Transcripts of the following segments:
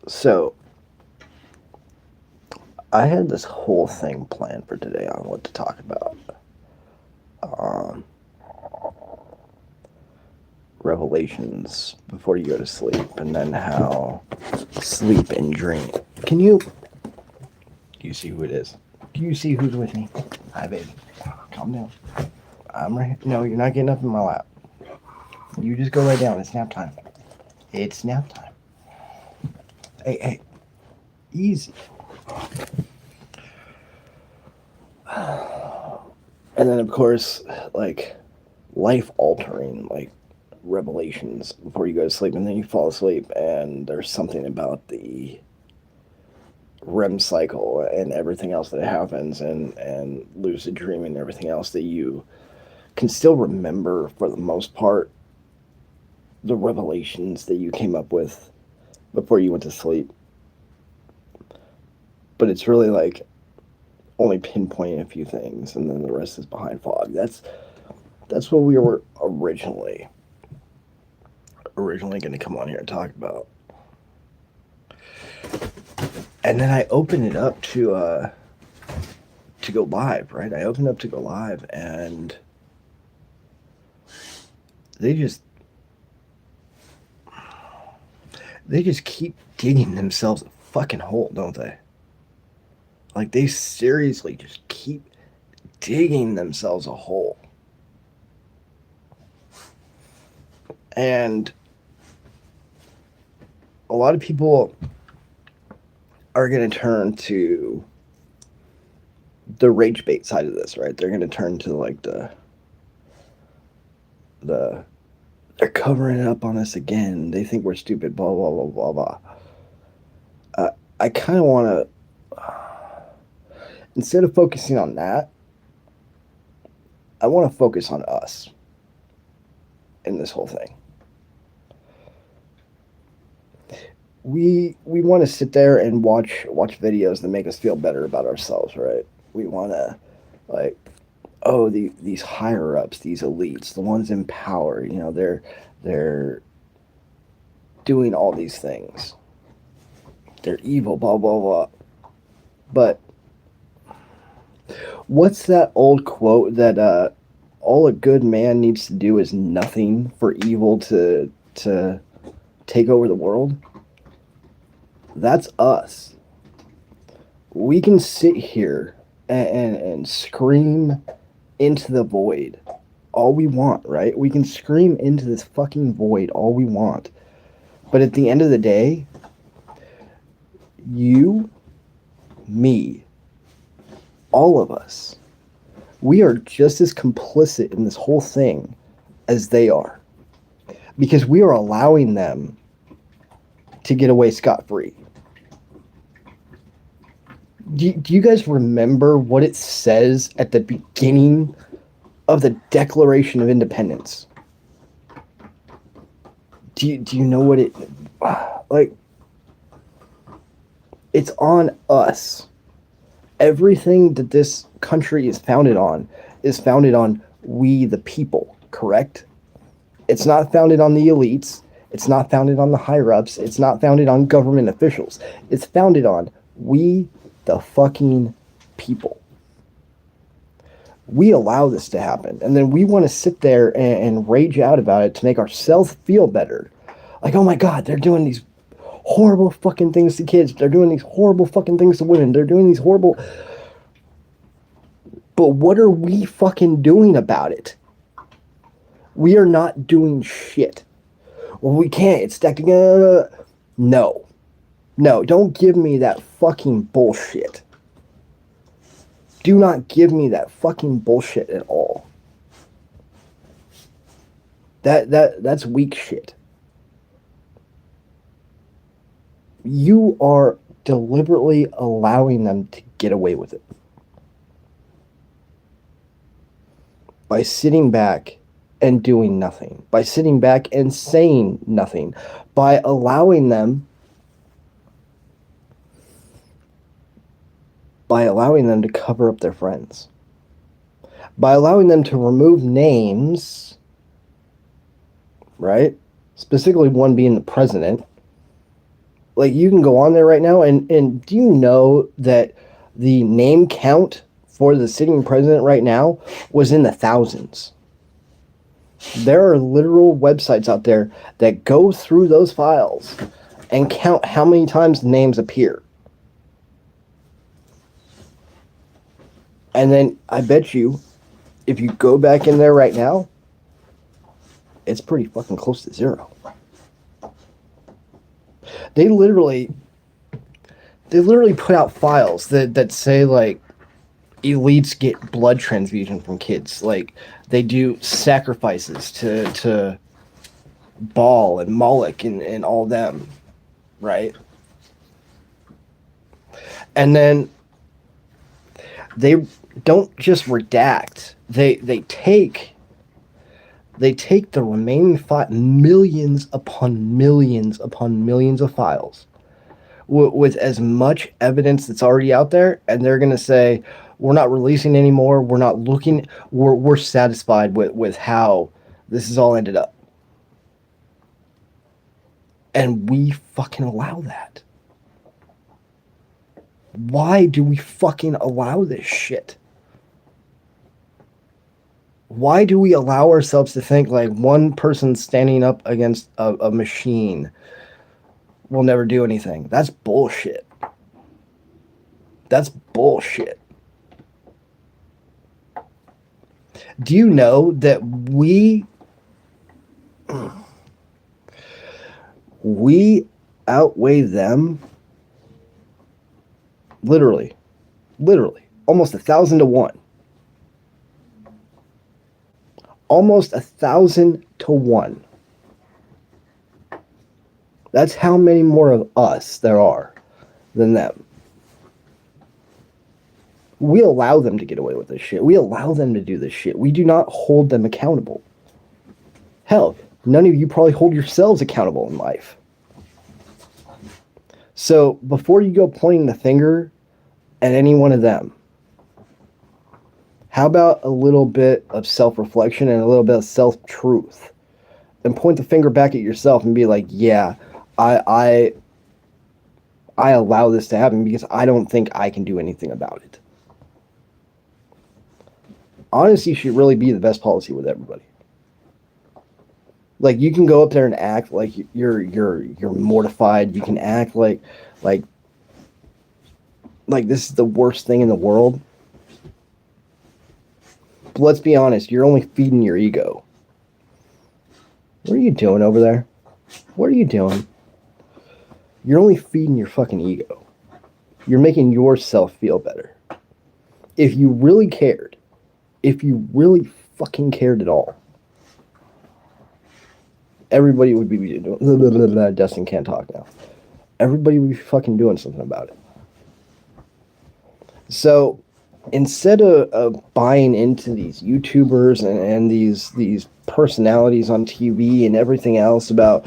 So, I had this whole thing planned for today on what to talk about. Um, Revelations before you go to sleep, and then how sleep and dream. Can you? Do you see who it is? Do you see who's with me? Hi, baby. Calm down. I'm right. No, you're not getting up in my lap. You just go right down. It's nap time. It's nap time. Hey, hey, easy. And then, of course, like life altering, like revelations before you go to sleep, and then you fall asleep, and there's something about the REM cycle and everything else that happens, and lucid dreaming and everything else that you can still remember for the most part the revelations that you came up with before you went to sleep. But it's really like only pinpointing a few things, and then the rest is behind fog. That's what we were originally going to come on here and talk about. And then I opened it up to go live, right? I opened up to go live, and they just they just keep digging themselves a fucking hole, don't they? Like they seriously just keep digging themselves a hole. And a lot of people are going to turn to the rage bait side of this, right? They're going to turn to like the they're covering it up on us again. They think we're stupid, blah blah blah blah blah. Uh, I kind of want to instead of focusing on that, I want to focus on us in this whole thing. We want to sit there and watch videos that make us feel better about ourselves, right? We want to like oh these higher ups, these elites, the ones in power, they're doing all these things. They're evil, blah blah blah. But what's that old quote that all a good man needs to do is nothing for evil to take over the world? That's us. We can sit here and scream into the void all we want, right? We can scream into this fucking void all we want. But at the end of the day, you, me, all of us, we are just as complicit in this whole thing as they are. Because we are allowing them to get away scot free. Do you guys remember what it says at the beginning of the Declaration of Independence? Do you know what it like? It's on us. Everything that this country is founded on we the people, correct? It's not founded on the elites. It's not founded on the higher ups. It's not founded on government officials. It's founded on we the fucking people. We allow this to happen. And then we want to sit there and rage out about it to make ourselves feel better. Like, oh my God, they're doing these horrible fucking things to kids. They're doing these horrible fucking things to women. They're doing these horrible. But what are we fucking doing about it? We are not doing shit. Well, we can't. It's stacked together. No. No, don't give me that fucking bullshit. Do not give me that fucking bullshit at all. That's weak shit. You are deliberately allowing them to get away with it. By sitting back and doing nothing. By sitting back and saying nothing. By allowing them to cover up their friends. By allowing them to remove names, right? Specifically one being the president, Like, you can go on there right now, and do you know that the name count for the sitting president right now was in the thousands? There are literal websites out there that go through those files and count how many times the names appear. And then I bet you, if you go back in there right now, it's pretty fucking close to zero. They literally put out files that say, like, elites get blood transfusion from kids. Like, they do sacrifices to Baal and Moloch and all them, right? And then they don't just redact. They take the remaining millions upon millions upon millions of files with as much evidence that's already out there, and they're going to say, we're not releasing anymore. We're not looking. We're satisfied with how this has all ended up. And we fucking allow that. Why do we fucking allow this shit? Why do we allow ourselves to think like one person standing up against a machine will never do anything? That's bullshit. That's bullshit. Do you know that we outweigh them literally almost 1,000 to 1. Almost 1,000 to 1. That's how many more of us there are than them. We allow them to get away with this shit. We allow them to do this shit. We do not hold them accountable. Hell, none of you probably hold yourselves accountable in life. So before you go pointing the finger at any one of them, how about a little bit of self-reflection and a little bit of self-truth? And point the finger back at yourself and be like, yeah, I allow this to happen because I don't think I can do anything about it. Honesty should really be the best policy with everybody. Like, you can go up there and act like you're mortified. You can act like this is the worst thing in the world. But let's be honest, you're only feeding your ego. What are you doing over there? What are you doing? You're only feeding your fucking ego. You're making yourself feel better. If you really cared, if you really fucking cared at all, everybody would be doing... Dustin can't talk now. Everybody would be fucking doing something about it. So instead of buying into these YouTubers and these personalities on TV and everything else about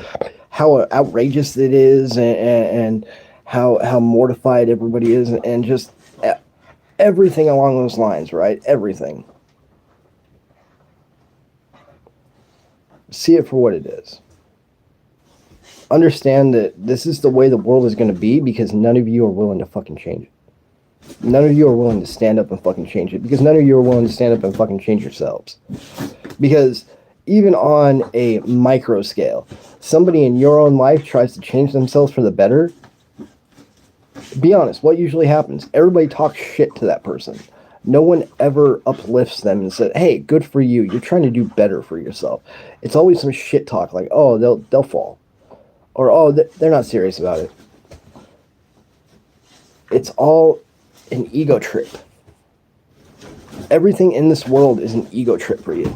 how outrageous it is and how mortified everybody is and just everything along those lines, right? Everything. See it for what it is. Understand that this is the way the world is going to be because none of you are willing to fucking change it. None of you are willing to stand up and fucking change it because none of you are willing to stand up and fucking change yourselves. Because even on a micro scale, somebody in your own life tries to change themselves for the better. Be honest, what usually happens? Everybody talks shit to that person. No one ever uplifts them and says, hey, good for you. You're trying to do better for yourself. It's always some shit talk like, oh, they'll fall. Or, oh, they're not serious about it. It's all an ego trip. Everything in this world is an ego trip for you.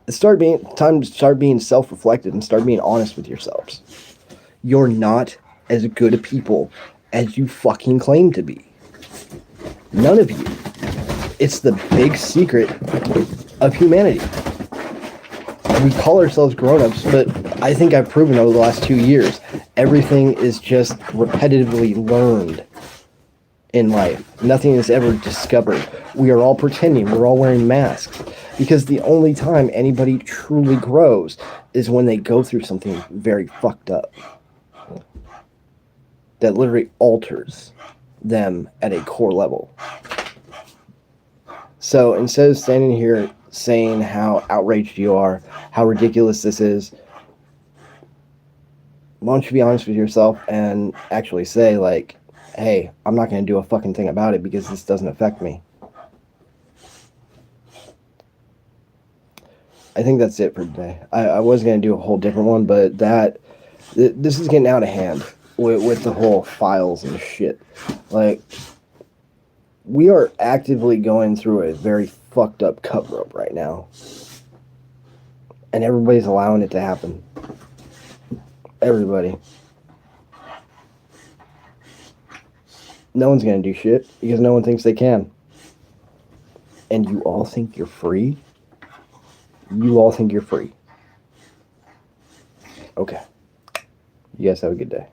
It's time to start being self-reflective and start being honest with yourselves. You're not as good a people as you fucking claim to be. None of you. It's the big secret of humanity. We call ourselves grown-ups, but I think I've proven over the last 2 years, everything is just repetitively learned in life. Nothing is ever discovered. We are all pretending. We're all wearing masks. Because the only time anybody truly grows is when they go through something very fucked up that literally alters them at a core level. So instead of standing here saying how outraged you are, how ridiculous this is, why don't you be honest with yourself and actually say, like, hey, I'm not going to do a fucking thing about it because this doesn't affect me. I think that's it for today. I was going to do a whole different one, but this is getting out of hand with the whole files and shit. Like, we are actively going through a very fucked up cut rope right now. And everybody's allowing it to happen. Everybody. No one's going to do shit because no one thinks they can. And you all think you're free? You all think you're free. Okay. You guys have a good day.